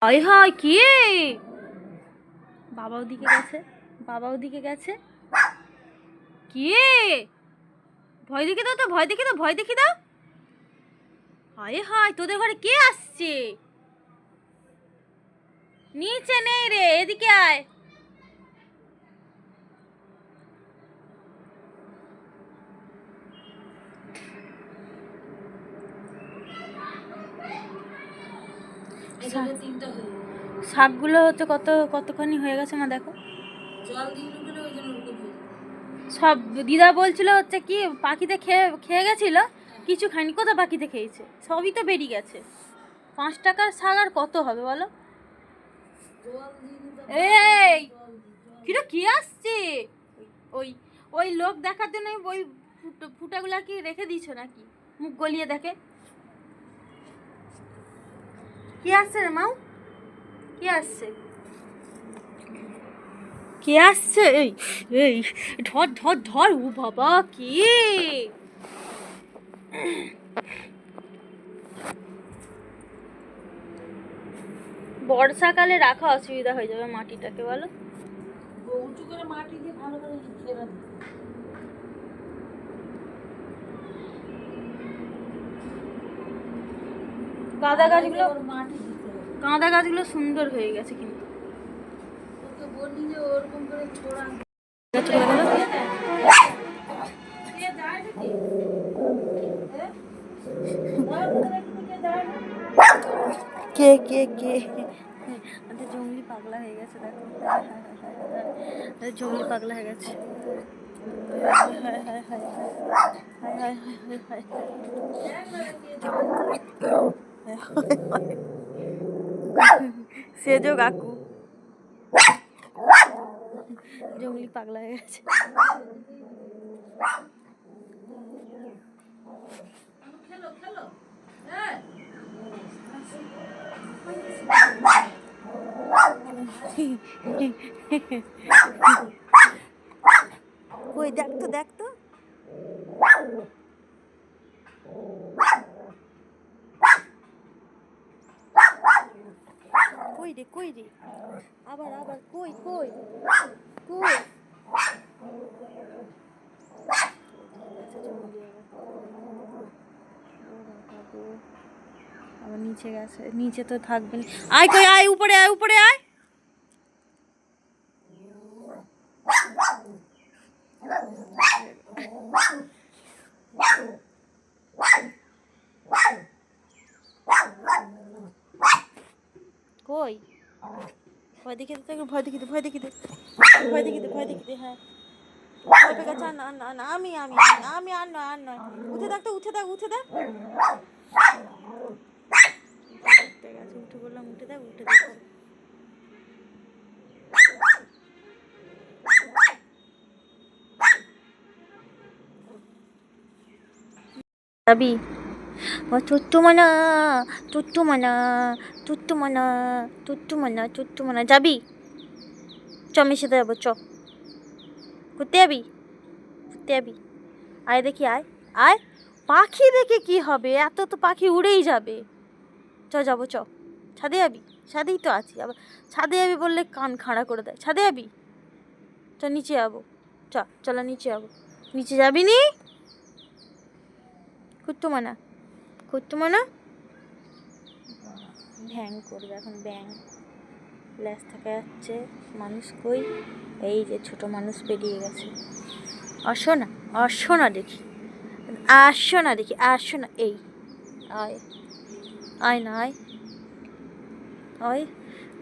হায় হায় কি বাবা ওদিকে গেছে, বাবা ওদিকে গেছে। কি ভয় দেখে দাও তো, ভয় দেখে দাও, ভয় দেখে দাও। হায় হায় তোদের ঘরে কে আসছে? নিচে নেই রে, এদিকে আয়। শাকগুলো হচ্ছে কতখানি হয়ে গেছে মা দেখো। সব দিদা বলছিল হচ্ছে কি পাখিতে খেয়ে গেছিল, কিছু খায়নি। কোথাও পাখিতে খেয়েছে, সবই তো বেরিয়ে গেছে। 5 টাকার শাক আর কত হবে বলো? এই কিরে কি আসছে? ওই ওই লোক দেখার জন্য ওই ফুটাগুলা কি রেখে দিয়েছো নাকি? মুখ গলিয়ে দেখে। কি আসছে রে মাও? কি আসছে? কে আসছে? এই এই ধর ধর ধর। ও বাবা কি বর্ষাকালে রাখা অসুবিধা হয়ে যাবে মাটিটাকে, বলো? উঁচু করে মাটি দিয়ে ভালো করে ঘেরা দিই। গাঁদা গাছগুলো, মাটি দিতে হবে। গাঁদা গাছগুলো সুন্দর হয়ে গেছে কিন্তু। তোকে বলি যে ওরকম করে ছোড়া কে কে কে জঙ্গলি পাগলা হয়ে গেছে দেখো। জঙ্গলি পাগলা হয়ে গেছে। সেজো কাকু জঙ্গলি পাগলা হয়ে গেছে। কই দেখতো দেখতো। কই রে কই রে? আবার আবার কই কই কই? আবার নিচে গেছে, নিচে তো থাকবে না। আয় কই আয়, উপরে আয়, উপরে আয়। কই ভয় দেখিয়ে দে, ভয় দেখিয়ে দে, ভয় দেখিয়ে দে, ভয় দেখিয়ে দে, ভয় দেখিয়ে দে। হ্যাঁ ভয় পেয়ে গেছে। না না না, আমি আমি আমি আর নয়, আর নয়। উঠে থাকতো, উঠে থাক, উঠে থাক। উঠে বললাম উঠে থাক, উঠে দেখ। যাবি? চুট্টু মানা, চুট্টু মানা, চুট্টু মানা, চুট্টু মানা, চুট্টু মানা। যাবি? চ মিশে যাবো, চ। ঘুরতে যাবি? ঘুরতে যাবি? আয় দেখি, আয় আয়। পাখি দেখে কি হবে, এত তো পাখি উড়েই যাবে। চ যাবো, চ। ছাদে যাবি? ছাদেই তো আছি। আবার ছাদে যাবি বললে কান খাড়া করে দেয়। ছাদে যাবি? চ নিচে যাবো, চ। চলো নিচে যাবো। নিচে যাবি নি? কুট্টু মানা, কুট্টু মানা। ব্যাং করবে এখন, ব্যাং। ল্যাস থাকা যাচ্ছে। মানুষ কই? এই যে ছোট মানুষ বেরিয়ে গেছে। আসো না, আসো না দেখি, আসো না দেখি, আসো না। এই আয়, আয় না, আয় আয়।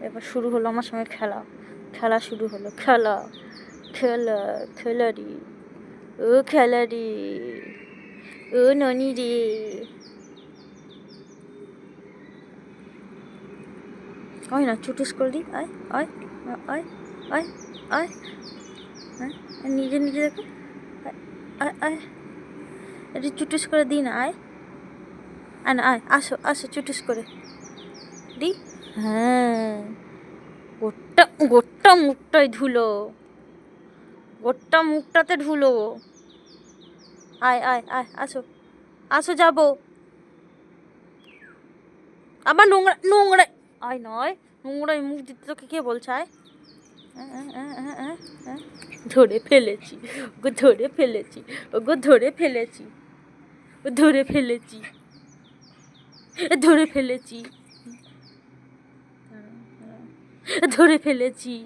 এবার শুরু হলো আমার সঙ্গে খেলা। খেলা শুরু হলো, খেলা খেলা খেলারি। ও খেলারি, ও ননি রে। আয় না, চুটুস করে দিই। আয় আয় আয় আয় আয় আয়। নিজে নিজে দেখো। আয় আয়, একটু চুটুস করে দিই না। আয় আয় না, আয়, আসো আসো, চুটুস করে দি। হ্যাঁ, গোটা গোটা মুখটাই ধুলো, গোটা মুখটাতে ধুলো। আয় আয় আয়, আসো আসো, যাবো। আবার নোংরা নোংরা। আয় নয়, নোংরাই মুখ দিতে তোকে কে বলছে আয়। ধরে ফেলেছি, ওগো ধরে ফেলেছি, ওগো ধরে ফেলেছি, ও ধরে ফেলেছি, ধরে ফেলেছি, ধরে ফেলেছি,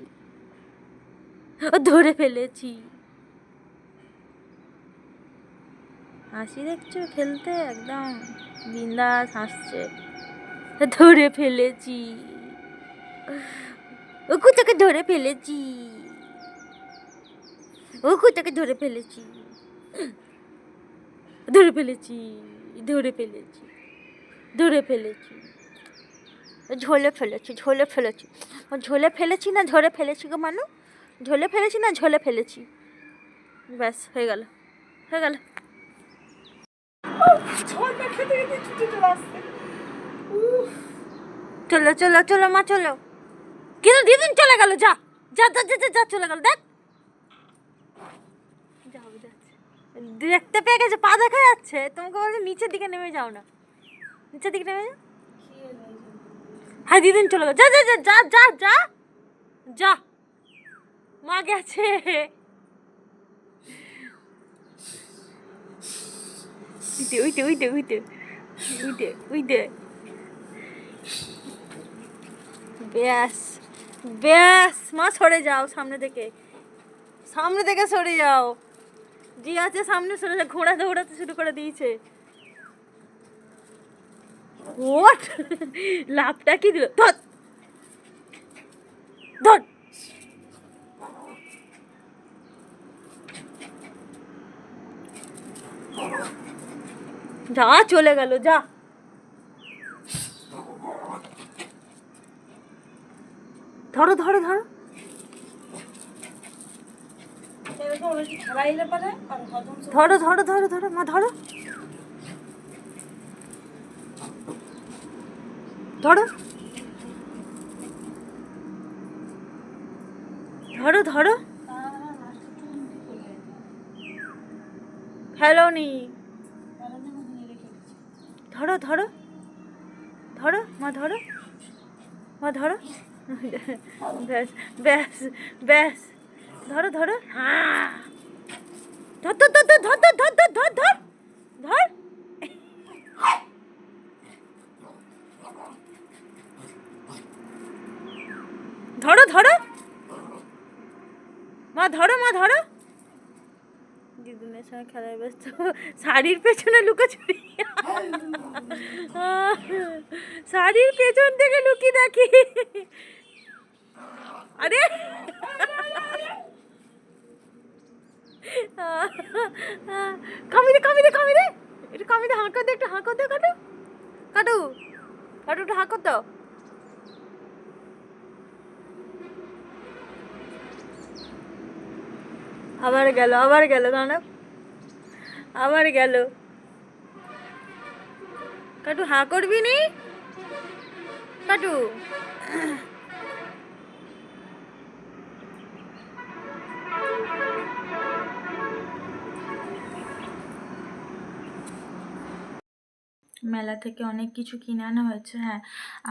ও ধরে ফেলেছি। হাসি দেখছো খেলতে, একদম বিন্দাস হাসছে। ধরে ফেলেছি, ওকু তোকে ধরে ফেলেছি, ওকু তোকে ধরে ফেলেছি, ধরে ফেলেছি, ধরে ফেলেছি, ধরে ফেলেছি, ঝোলে ফেলেছি, ঝোলে ফেলেছি, ঝোলে ফেলেছি না ধরে ফেলেছি গো মানু, ঝোলে ফেলেছি না ঝোলে ফেলেছি। ব্যাস হয়ে গেল, হয়ে গেল। চলো চলো চলো মা চলো। কিন্তু দিদিন চলে গেল, যা যা যা যা যা চলে গেল, দেখ দেখতে পেয়ে গেছে, পা দেখা যাচ্ছে। তোমাকে বলছে নিচের দিকে নেমে যাও না, নিচের দিকে নেমে যাও। হ্যাঁ দিদিন চলে গেল, যা যা যা যা যা যা যা, মা গেছে। উইটে উইটে উইটে উইটে উইটে উইটে, ব্যাস ব্যাস মা সরে যাও সামনে থেকে, সামনে থেকে সরে যাও। জি আছে সামনে সরে যাও, ঘোড়া দৌড়াতে শুরু করে দিয়েছে। ওট লাভটা কি দিল, ধর ধর। যা চলে গেল, যা। ধরো ধরো ধরো, ধরো ধরো ধরো ধরো মা ধরো, ধরো ধরো ধরো, ফেলোনি, ধরো ধরো ধরো মা ধরো, মা ধরো, ব্যাস ব্যাস ব্যাস, ধরো ধরো, ধর ধর ধর ধর ধর ধর ধর ধর ধর ধর, ধরো ধরো মা ধরো, মা ধরো। দিদুনের সঙ্গে খেলায় ব্যস্ত, শাড়ির পেছনে লুকোচুরি, শাড়ির পেছন থেকে লুকিয়ে দেখি। আরে কামিরে কামিরে কামিরে, একটু কামিরে হাঁকা দে, একটু হাঁকা দে, কাটু কাটু কাটু, একটু হাঁকা দাও। আবার গেল, আবার গেল, দাঁড়া আবার গেল। কাটু হাঁ করবি নি, কাটু। মেলা থেকে অনেক কিছু কিনে আনা হয়েছে। হ্যাঁ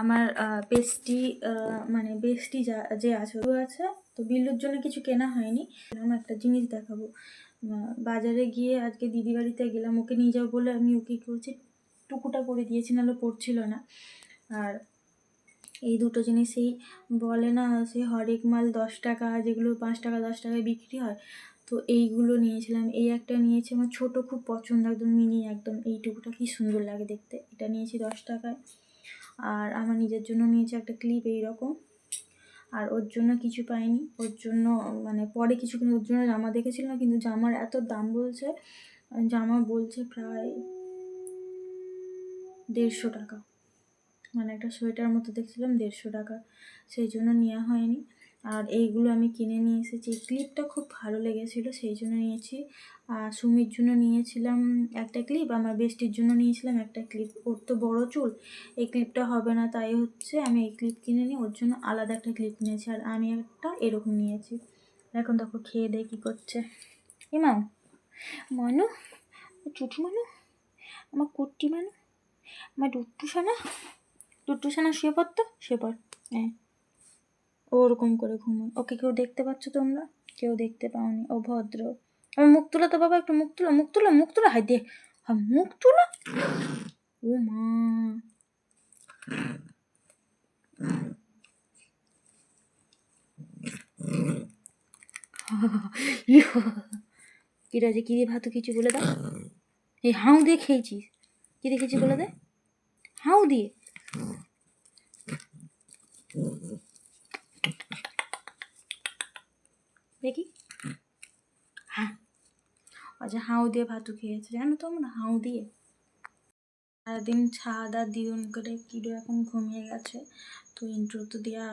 আমার বেস্টি, মানে বেস্টি যা যে আছে ও আছে, তো বিল্লুর জন্য কিছু কেনা হয়নি। আমার একটা জিনিস দেখাবো, বাজারে গিয়ে আজকে দিদি বাড়িতে গেলাম, ওকে নিয়ে যাবো বলে আমি ওকে করছি টুকুটা করে দিয়েছি, নাহলে পড়ছিল না। আর এই দুটো জিনিসই বলে না, সে হরেক মাল 10 টাকা, যেগুলো 5 টাকা 10 টাকায় বিক্রি হয়, তো এইগুলো নিয়েছিলাম। এই একটা নিয়েছি, আমার ছোট খুব পছন্দ, একদম মিনি, একদম এইটুকুটা কি সুন্দর লাগে দেখতে, এটা নিয়েছি 10 টাকায়। আর আমার নিজের জন্য নিয়েছি একটা ক্লিপ এইরকম, আর ওর জন্য কিছু পাইনি, ওর জন্য মানে পরে কিছু কিনে, ওর জন্য জামা দেখেছিলাম, কিন্তু জামার এত দাম বলছে, জামা বলছে প্রায় 150 টাকা, মানে একটা সোয়েটার মতো দেখছিলাম 150 টাকা, সেই জন্য নেওয়া হয়নি। আর এইগুলো আমি কিনে নিয়ে এসেছি, ক্লিপটা খুব ভালো লেগেছিলো সেই জন্য নিয়েছি। আর সুমির জন্য নিয়েছিলাম একটা ক্লিপ, আমার বেস্টির জন্য নিয়েছিলাম একটা ক্লিপ, ওর তো বড় চুল, এই ক্লিপটা হবে না, তাই হচ্ছে আমি এই ক্লিপ কিনে নিই, ওর জন্য আলাদা একটা ক্লিপ নিয়েছি। আর আমি একটা এরকম নিয়েছি। এখন দেখো খেয়ে দিয়ে কী করছে। মা মানু, চুটু মানু, আমার কুট্টি মানু, আমার ডুট্টু সোনা, টুট্টুসানা শুয়ে পড়তো, শুয়ে পড়। হ্যাঁ, ওরকম করে ঘুমোয়। ওকে কেউ দেখতে পাচ্ছ তোমরা? কেউ দেখতে পাওনি, ও ভদ্র। আমার মুখ তুলো তো বাবা, একটু মুখ তুলো, মুখ তুলো, মুখ তুলো, হাই দিয়ে মুখ তুলো। ও মা, কিরা যে কি দিয়ে ভাত কিছু বলে দাও। এই হাউ দিয়ে খেয়েছিস, কি দিয়ে খেয়েছিস বলে দে, হাউ দিয়ে। দেখি, হ্যাঁ, আচ্ছা হাউ দিয়ে ভাতু খেয়েছে, জানো তোমরা, হাউ দিয়ে। সারাদিন ছাদ আর দিন করে কিডো এখন ঘুমিয়ে গেছে। তো ইন্ট্রো তো দেওয়া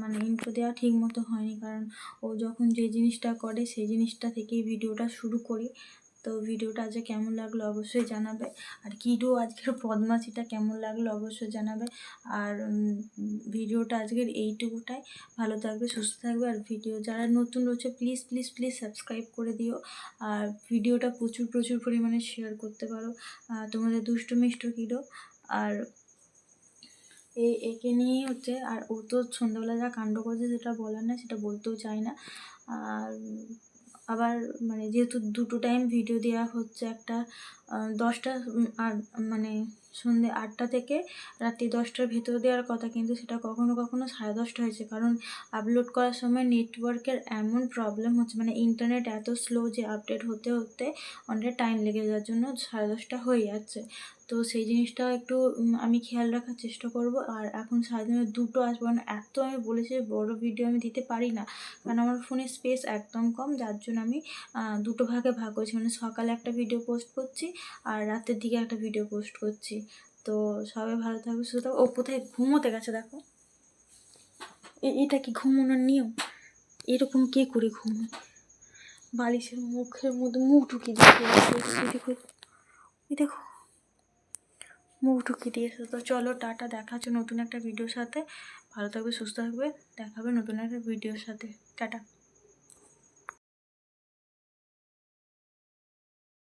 মানে ইন্ট্রো দেওয়া ঠিক মতো হয়নি, কারণ ও যখন যে জিনিসটা করে সেই জিনিসটা থেকেই ভিডিওটা শুরু করি। তো ভিডিওটা আজকে কেমন লাগলো অবশ্যই জানাবে, আর কিডো আজকের বদমাশিটা কেমন লাগলো অবশ্যই জানাবে। আর ভিডিওটা আজকের এইটুকুটাই। ভালো থাকবে, সুস্থ থাকবে, আর ভিডিও যারা নতুন রয়েছে প্লিজ প্লিজ প্লিজ সাবস্ক্রাইব করে দিও, আর ভিডিওটা প্রচুর প্রচুর পরিমাণে শেয়ার করতে পারো তোমাদের দুষ্টু মিষ্টু কিডো। আর একে নিয়েই হচ্ছে, আর ও তো সন্ধ্যাবেলা যা কাণ্ড করছে সেটা বলার না, সেটা বলতেও চাই না। আর আবার মানে যেহেতু দুটো টাইম ভিডিও দেওয়া হচ্ছে, একটা 10টা আর মানে সন্ধ্যে 8টা থেকে রাত্রি 10টার ভেতর দেওয়ার কথা, কিন্তু সেটা কখনো কখনো 10:30 হয়েছে, কারণ আপলোড করার সময় নেটওয়ার্কের এমন প্রবলেম হচ্ছে, মানে ইন্টারনেট এত স্লো যে আপডেট হতে হতে অনেকটা টাইম লেগে যাওয়ার জন্য 10:30 হয়ে যাচ্ছে। তো সেই জিনিসটাও একটু আমি খেয়াল রাখার চেষ্টা করব। আর এখন সারাদিনে দুটো আসবো না, এত আমি বলেছি বড় ভিডিও আমি দিতে পারি না, কারণ আমার ফোনে স্পেস একদম কম, যার জন্য আমি দুটো ভাগে ভাগ করছি, মানে সকালে একটা ভিডিও পোস্ট করছি আর রাতের দিকে একটা ভিডিও পোস্ট করছি। তো সবাই ভালো থাকবে, সুস্থ থাকবে। ও কোথায় ঘুমোতে গেছে দেখো, এটা কি ঘুমানোর নিয়ম? এরকম কে করে ঘুমোয়? বালিশের মুখের মধ্যে মুখ ঢুকিয়ে দিয়েছে, দেখো মুখ ঢুকিয়ে দিয়েছে। তো চলো টাটা, দেখা হচ্ছে নতুন একটা ভিডিওর সাথে। ভালো থাকবে, সুস্থ থাকবে, দেখা হবে নতুন একটা ভিডিওর সাথে। টাটা।